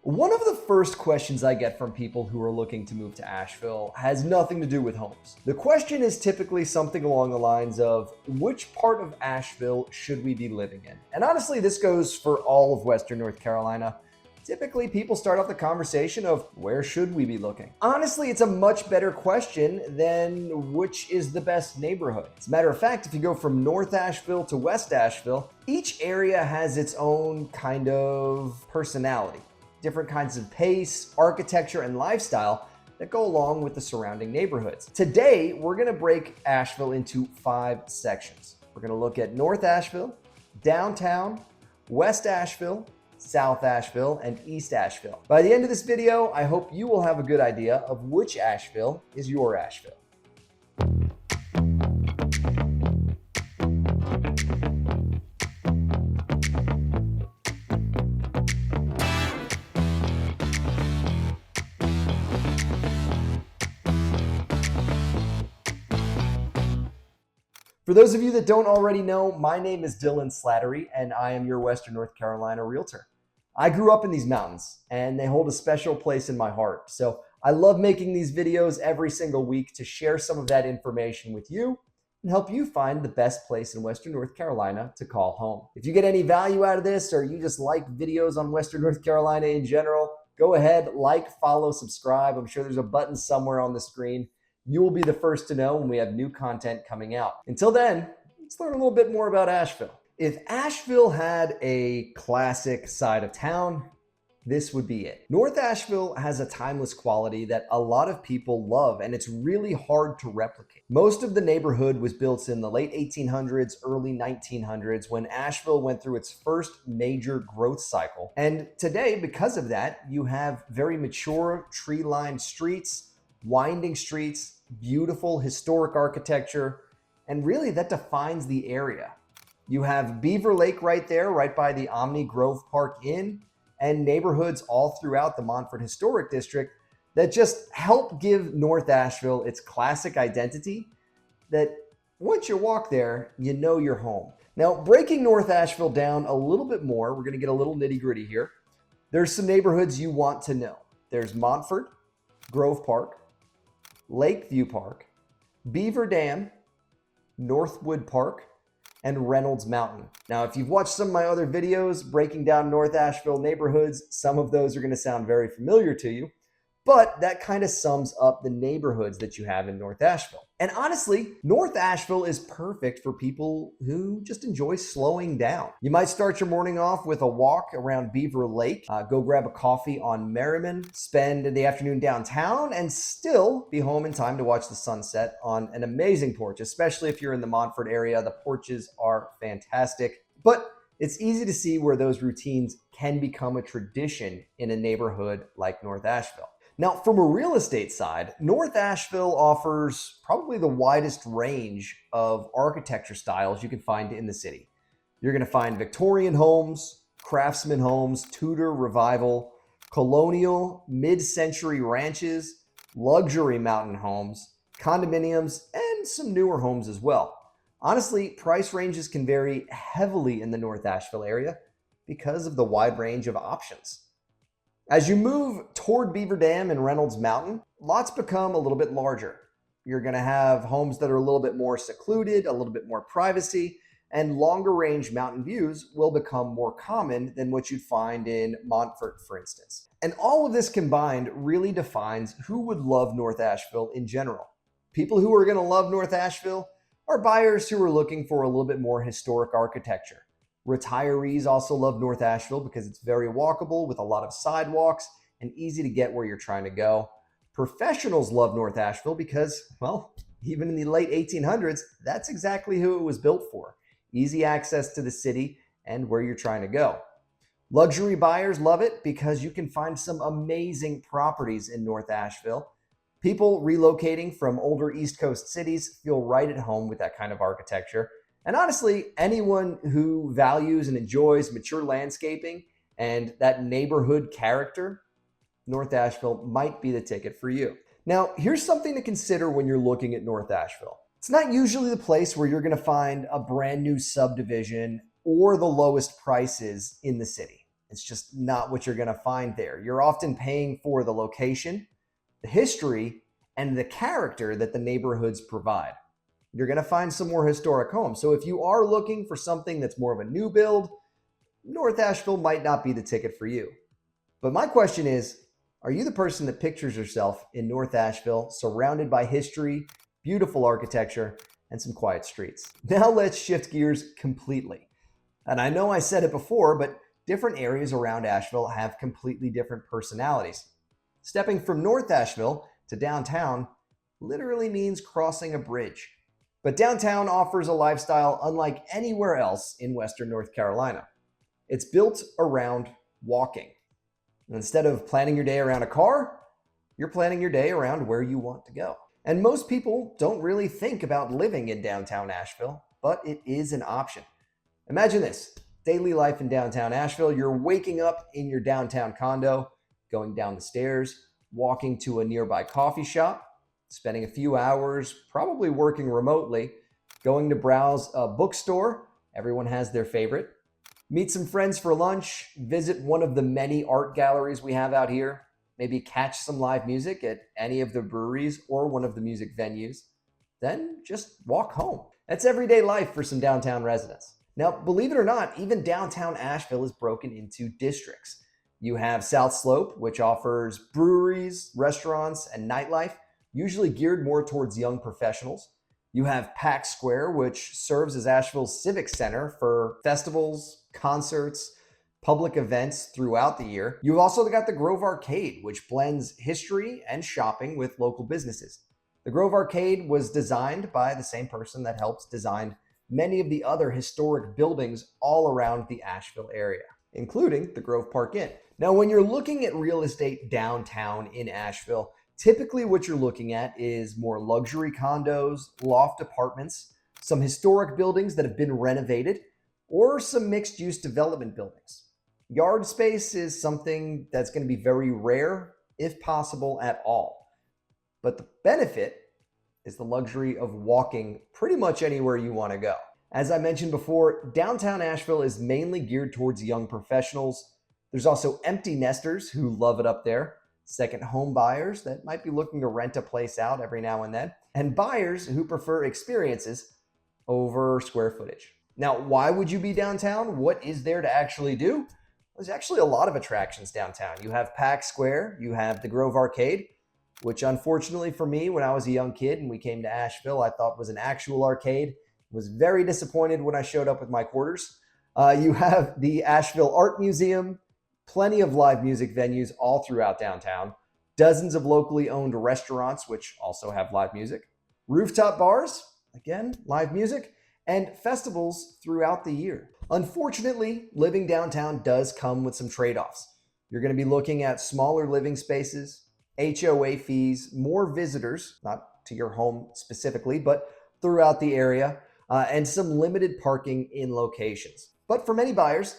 One of the first questions I get from people who are looking to move to Asheville has nothing to do with homes. The question is typically something along the lines of, which part of Asheville should we be living in? And honestly, this goes for all of Western North Carolina. Typically, people start off the conversation of, where should we be looking? Honestly, it's a much better question than which is the best neighborhood. As a matter of fact, if you go from North Asheville to West Asheville, each area has its own kind of personality. Different kinds of pace, architecture, and lifestyle that go along with the surrounding neighborhoods. Today, we're going to break Asheville into 5 sections. We're going to look at North Asheville, Downtown, West Asheville, South Asheville, and East Asheville. By the end of this video, I hope you will have a good idea of which Asheville is your Asheville. For those of you that don't already know, my name is Dylan Slattery, and I am your Western North Carolina realtor. I grew up in these mountains, and they hold a special place in my heart. So I love making these videos every single week to share some of that information with you and help you find the best place in Western North Carolina to call home. If you get any value out of this, or you just like videos on Western North Carolina in general, go ahead, like, follow, subscribe. I'm sure there's a button somewhere on the screen. You will be the first to know when we have new content coming out. Until then, let's learn a little bit more about Asheville. If Asheville had a classic side of town, this would be it. North Asheville has a timeless quality that a lot of people love, and it's really hard to replicate. Most of the neighborhood was built in the late 1800s, early 1900s, when Asheville went through its first major growth cycle. And today, because of that, you have very mature, tree-lined streets, winding streets, beautiful historic architecture, and really that defines the area. You have Beaver Lake right there, right by the Omni Grove Park Inn, and neighborhoods all throughout the Montford Historic District that just help give North Asheville its classic identity that once you walk there, you know you're home. Now, breaking North Asheville down a little bit more, we're gonna get a little nitty-gritty here. There's some neighborhoods you want to know. There's Montford, Grove Park, Lakeview Park, Beaver Dam, Northwood Park, and Reynolds Mountain. Now, if you've watched some of my other videos breaking down North Asheville neighborhoods, some of those are going to sound very familiar to you, but that kind of sums up the neighborhoods that you have in North Asheville. And honestly, North Asheville is perfect for people who just enjoy slowing down. You might start your morning off with a walk around Beaver Lake, go grab a coffee on Merriman, spend the afternoon downtown, and still be home in time to watch the sunset on an amazing porch, especially if you're in the Montford area. The porches are fantastic, but it's easy to see where those routines can become a tradition in a neighborhood like North Asheville. Now, from a real estate side, North Asheville offers probably the widest range of architecture styles you can find in the city. You're going to find Victorian homes, craftsman homes, Tudor revival, colonial, mid-century ranches, luxury mountain homes, condominiums, and some newer homes as well. Honestly, price ranges can vary heavily in the North Asheville area because of the wide range of options. As you move toward Beaver Dam and Reynolds Mountain, lots become a little bit larger. You're going to have homes that are a little bit more secluded, a little bit more privacy, and longer range mountain views will become more common than what you'd find in Montford, for instance. And all of this combined really defines who would love North Asheville in general. People who are going to love North Asheville are buyers who are looking for a little bit more historic architecture. Retirees also love North Asheville because it's very walkable with a lot of sidewalks and easy to get where you're trying to go. Professionals love North Asheville because, well, even in the late 1800s, that's exactly who it was built for. Easy access to the city and where you're trying to go. Luxury buyers love it because you can find some amazing properties in North Asheville. People relocating from older East Coast cities feel right at home with that kind of architecture. And honestly, anyone who values and enjoys mature landscaping and that neighborhood character, North Asheville might be the ticket for you. Now, here's something to consider when you're looking at North Asheville. It's not usually the place where you're going to find a brand new subdivision or the lowest prices in the city. It's just not what you're going to find there. You're often paying for the location, the history, and the character that the neighborhoods provide. You're going to find some more historic homes. So if you are looking for something that's more of a new build, North Asheville might not be the ticket for you. But my question is, are you the person that pictures yourself in North Asheville, surrounded by history, beautiful architecture, and some quiet streets? Now let's shift gears completely. And I know I said it before, but different areas around Asheville have completely different personalities. Stepping from North Asheville to downtown literally means crossing a bridge. But downtown offers a lifestyle unlike anywhere else in Western North Carolina. It's built around walking. Instead of planning your day around a car, you're planning your day around where you want to go. And most people don't really think about living in downtown Asheville, but it is an option. Imagine this, daily life in downtown Asheville. You're waking up in your downtown condo, going down the stairs, walking to a nearby coffee shop, spending a few hours, probably working remotely, going to browse a bookstore. Everyone has their favorite. Meet some friends for lunch, visit one of the many art galleries we have out here, maybe catch some live music at any of the breweries or one of the music venues, then just walk home. That's everyday life for some downtown residents. Now, believe it or not, even downtown Asheville is broken into districts. You have South Slope, which offers breweries, restaurants, and nightlife, usually geared more towards young professionals. You have Pack Square, which serves as Asheville's civic center for festivals, concerts, public events throughout the year. You've also got the Grove Arcade, which blends history and shopping with local businesses. The Grove Arcade was designed by the same person that helps design many of the other historic buildings all around the Asheville area, including the Grove Park Inn. Now, when you're looking at real estate downtown in Asheville, typically what you're looking at is more luxury condos, loft apartments, some historic buildings that have been renovated, or some mixed-use development buildings. Yard space is something that's going to be very rare, if possible at all. But the benefit is the luxury of walking pretty much anywhere you want to go. As I mentioned before, downtown Asheville is mainly geared towards young professionals. There's also empty nesters who love it up there, second home buyers that might be looking to rent a place out every now and then, and buyers who prefer experiences over square footage. Now, why would you be downtown? What is there to actually do? There's actually a lot of attractions downtown. You have Pack Square, you have the Grove Arcade, which unfortunately for me, when I was a young kid and we came to Asheville, I thought was an actual arcade. Was very disappointed when I showed up with my quarters. You have the Asheville Art Museum, plenty of live music venues all throughout downtown, dozens of locally owned restaurants, which also have live music, rooftop bars, again, live music, and festivals throughout the year. Unfortunately, living downtown does come with some trade-offs. You're going to be looking at smaller living spaces, HOA fees, more visitors, not to your home specifically, but throughout the area, and some limited parking in locations. But for many buyers,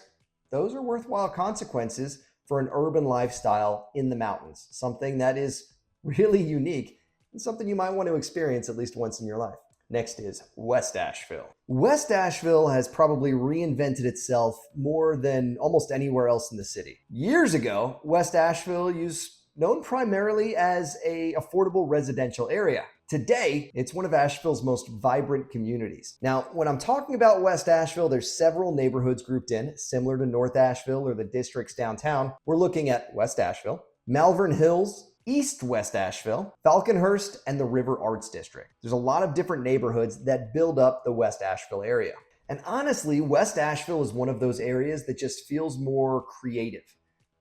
those are worthwhile consequences for an urban lifestyle in the mountains, something that is really unique and something you might want to experience at least once in your life. Next is West Asheville. West Asheville has probably reinvented itself more than almost anywhere else in the city. Years ago, West Asheville was known primarily as an affordable residential area. Today, it's one of Asheville's most vibrant communities. Now, when I'm talking about West Asheville, there's several neighborhoods grouped in, similar to North Asheville or the districts downtown. We're looking at West Asheville, Malvern Hills, East West Asheville, Falconhurst, and the River Arts District. There's a lot of different neighborhoods that build up the West Asheville area. And honestly, West Asheville is one of those areas that just feels more creative.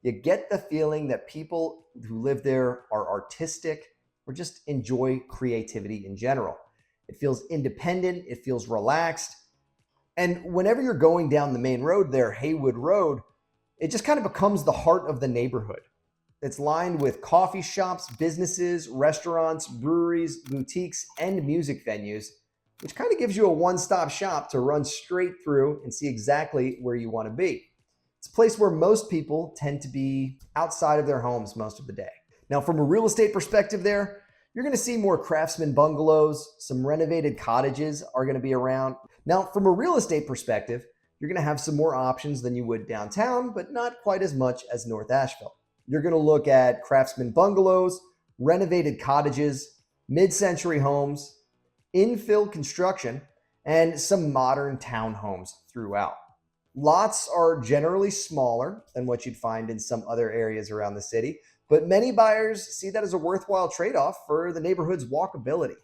You get the feeling that people who live there are artistic or just enjoy creativity in general. It feels independent, it feels relaxed. And whenever you're going down the main road there, Haywood Road, it just kind of becomes the heart of the neighborhood. It's lined with coffee shops, businesses, restaurants, breweries, boutiques, and music venues, which kind of gives you a one-stop shop to run straight through and see exactly where you want to be. It's a place where most people tend to be outside of their homes most of the day. Now, from a real estate perspective there, you're going to see more craftsman bungalows, some renovated cottages are going to be around. Now, from a real estate perspective, You're going to have some more options than you would downtown, but not quite as much as North Asheville. You're going to look at craftsman bungalows, renovated cottages, mid-century homes, infill construction, and some modern townhomes throughout. Lots are generally smaller than what you'd find in some other areas around the city, but many buyers see that as a worthwhile trade-off for the neighborhood's walkability.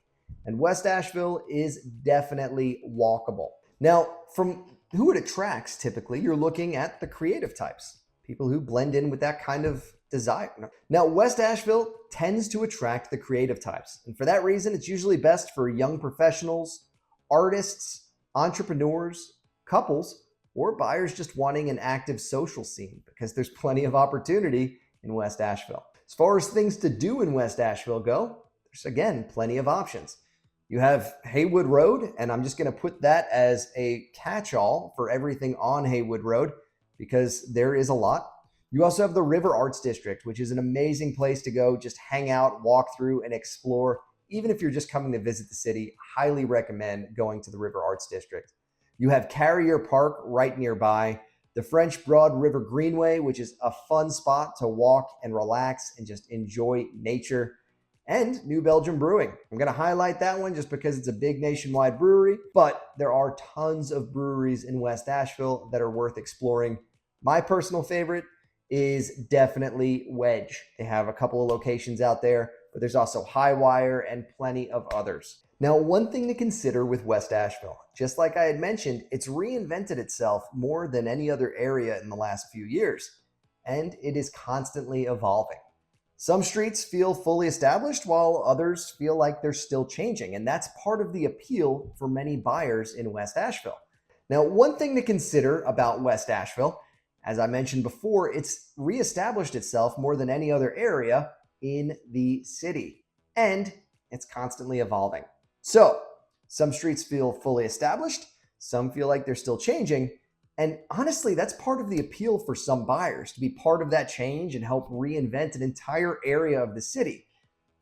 And West Asheville is definitely walkable. Now, from who it attracts, typically, you're looking at the creative types, people who blend in with that kind of desire. Now, West Asheville tends to attract the creative types. And for that reason, it's usually best for young professionals, artists, entrepreneurs, couples, or buyers just wanting an active social scene, because there's plenty of opportunity in West Asheville. As far as things to do in West Asheville go, there's again plenty of options. You have Haywood Road, and I'm just going to put that as a catch-all for everything on Haywood Road because there is a lot. You also have the River Arts District, which is an amazing place to go, just hang out, walk through, and explore. Even if you're just coming to visit the city, highly recommend going to the River Arts District. You have Carrier Park right nearby, the French Broad River Greenway, which is a fun spot to walk and relax and just enjoy nature, and New Belgium Brewing. I'm going to highlight that one just because it's a big nationwide brewery, but there are tons of breweries in West Asheville that are worth exploring. My personal favorite is definitely Wedge. They have a couple of locations out there, but there's also Highwire and plenty of others. Now, one thing to consider with West Asheville, just like I had mentioned, it's reinvented itself more than any other area in the last few years, and it is constantly evolving. Some streets feel fully established while others feel like they're still changing, and that's part of the appeal for many buyers in West Asheville. Now, one thing to consider about West Asheville, as I mentioned before, it's reestablished itself more than any other area in the city, and it's constantly evolving. So, some streets feel fully established, some feel like they're still changing, and honestly, that's part of the appeal for some buyers, to be part of that change and help reinvent an entire area of the city.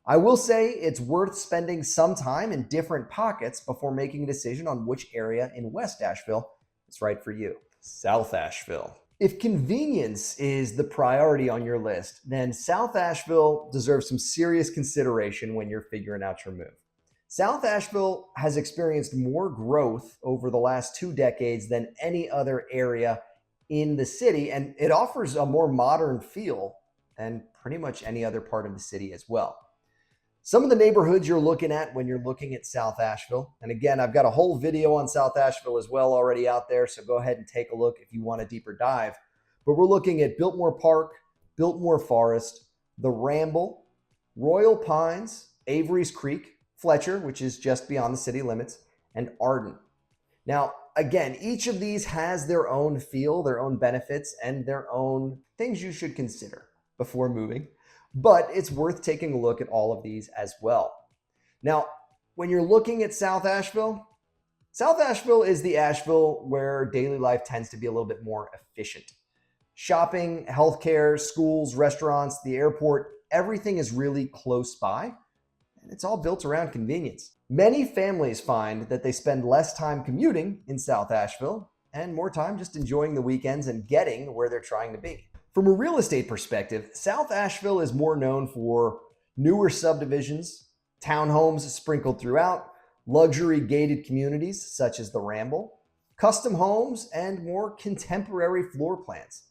I will say it's worth spending some time in different pockets before making a decision on which area in West Asheville is right for you. South Asheville. If convenience is the priority on your list, then South Asheville deserves some serious consideration when you're figuring out your move. South Asheville has experienced more growth over the last 2 decades than any other area in the city, and it offers a more modern feel than pretty much any other part of the city as well. Some of the neighborhoods you're looking at when you're looking at South Asheville, and again, I've got a whole video on South Asheville as well already out there, so go ahead and take a look if you want a deeper dive. But we're looking at Biltmore Park, Biltmore Forest, the Ramble, Royal Pines, Avery's Creek, Fletcher, which is just beyond the city limits, and Arden. Now, again, each of these has their own feel, their own benefits, and their own things you should consider before moving, but it's worth taking a look at all of these as well. Now, when you're looking at South Asheville is the Asheville where daily life tends to be a little bit more efficient. Shopping, healthcare, schools, restaurants, the airport, everything is really close by. And it's all built around convenience. Many families find that they spend less time commuting in South Asheville and more time just enjoying the weekends and getting where they're trying to be. From a real estate perspective, South Asheville is more known for newer subdivisions, townhomes sprinkled throughout, luxury gated communities such as the Ramble, custom homes, and more contemporary floor plans.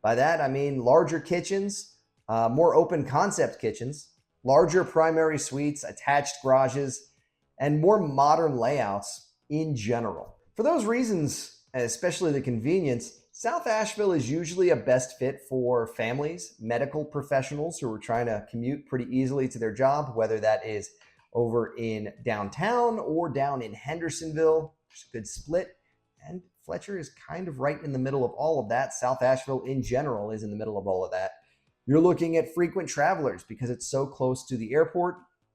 By that, I mean larger kitchens, more open concept kitchens, larger primary suites, attached garages, and more modern layouts in general. For those reasons, especially the convenience, South Asheville is usually a best fit for families, medical professionals who are trying to commute pretty easily to their job, whether that is over in downtown or down in Hendersonville. There's a good split, and Fletcher is kind of right in the middle of all of that. South Asheville in general is in the middle of all of that. You're looking at frequent travelers because it's so close to the airport,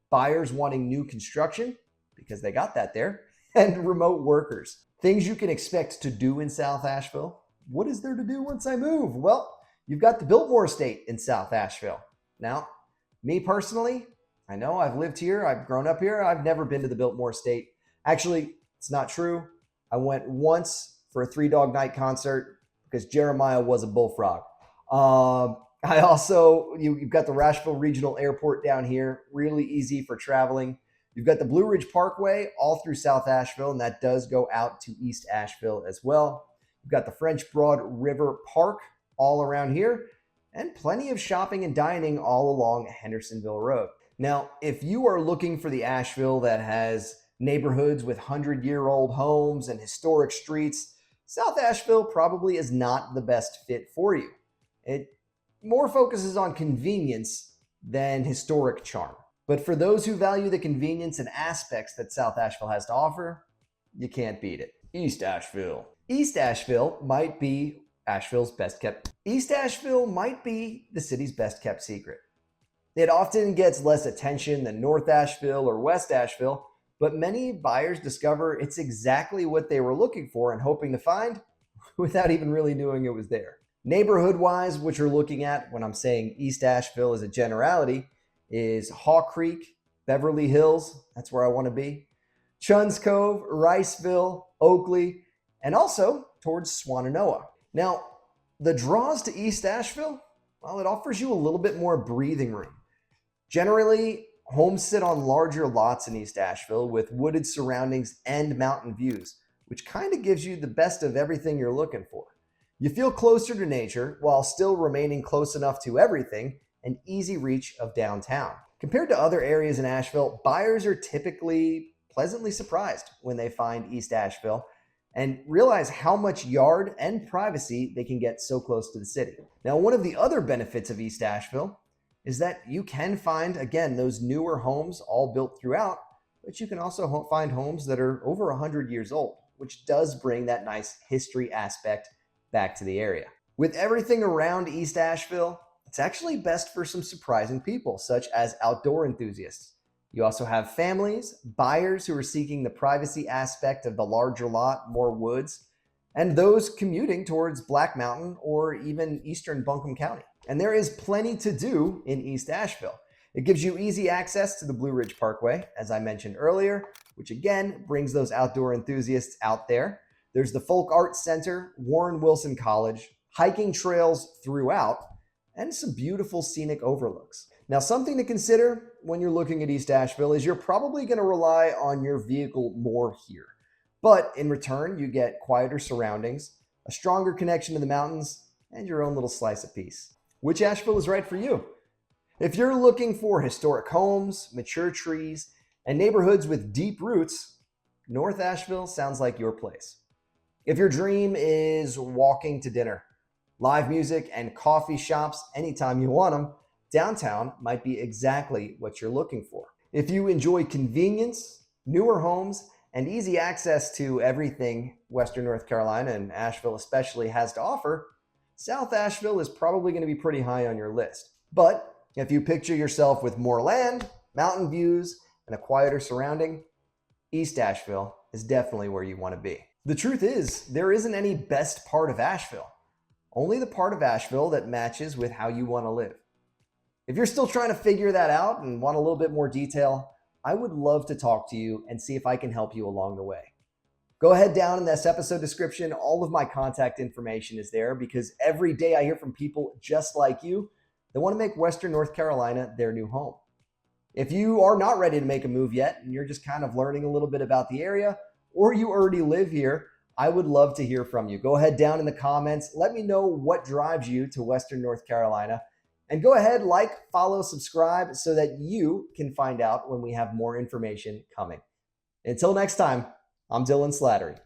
buyers wanting new construction because they got that there, and remote workers. Things you can expect to do in South Asheville. What is there to do once I move? Well, you've got the Biltmore Estate in South Asheville. Now, me personally, I know I've lived here, I've grown up here, I've never been to the Biltmore Estate. Actually, it's not true. I went once for a Three Dog Night concert because Jeremiah was a bullfrog. I also, you've got the Asheville Regional Airport down here, really easy for traveling. You've got the Blue Ridge Parkway all through South Asheville, and that does go out to East Asheville as well. You've got the French Broad River Park all around here, and plenty of shopping and dining all along Hendersonville Road. Now, if you are looking for the Asheville that has neighborhoods with 100-year-old homes and historic streets, South Asheville probably is not the best fit for you. It more focuses on convenience than historic charm. But for those who value the convenience and aspects that South Asheville has to offer, you can't beat it. East Asheville. East Asheville might be East Asheville might be the city's best kept secret. It often gets less attention than North Asheville or West Asheville, but many buyers discover it's exactly what they were looking for and hoping to find without even really knowing it was there. Neighborhood-wise, what you're looking at when I'm saying East Asheville as a generality is Haw Creek, Beverly Hills, that's where I want to be, Chuns Cove, Riceville, Oakley, and also towards Swannanoa. Now, the draws to East Asheville, well, it offers you a little bit more breathing room. Generally, homes sit on larger lots in East Asheville with wooded surroundings and mountain views, which kind of gives you the best of everything you're looking for. You feel closer to nature while still remaining close enough to everything and easy reach of downtown. Compared to other areas in Asheville, buyers are typically pleasantly surprised when they find East Asheville and realize how much yard and privacy they can get so close to the city. Now, one of the other benefits of East Asheville is that you can find, again, those newer homes all built throughout, but you can also find homes that are over 100 years old, which does bring that nice history aspect back to the area. With everything around East Asheville, it's actually best for some surprising people, such as outdoor enthusiasts. You also have families, buyers who are seeking the privacy aspect of the larger lot, more woods, and those commuting towards Black Mountain or even eastern Buncombe County. And there is plenty to do in East Asheville. It gives you easy access to the Blue Ridge Parkway, as I mentioned earlier, which again brings those outdoor enthusiasts out there. There's the Folk Arts Center, Warren Wilson College, hiking trails throughout, and some beautiful scenic overlooks. Now, something to consider when you're looking at East Asheville is you're probably going to rely on your vehicle more here. But in return, you get quieter surroundings, a stronger connection to the mountains, and your own little slice of peace. Which Asheville is right for you? If you're looking for historic homes, mature trees, and neighborhoods with deep roots, North Asheville sounds like your place. If your dream is walking to dinner, live music, and coffee shops anytime you want them, downtown might be exactly what you're looking for. If you enjoy convenience, newer homes, and easy access to everything Western North Carolina and Asheville especially has to offer, South Asheville is probably going to be pretty high on your list. But if you picture yourself with more land, mountain views, and a quieter surrounding, East Asheville is definitely where you want to be. The truth is, there isn't any best part of Asheville, only the part of Asheville that matches with how you want to live. If you're still trying to figure that out and want a little bit more detail, I would love to talk to you and see if I can help you along the way. Go ahead down in this episode description. All of my contact information is there because every day I hear from people just like you that want to make Western North Carolina their new home. If you are not ready to make a move yet and you're just kind of learning a little bit about the area, or you already live here, I would love to hear from you. Go ahead down in the comments. Let me know what drives you to Western North Carolina. And go ahead, like, follow, subscribe so that you can find out when we have more information coming. Until next time, I'm Dylan Slattery.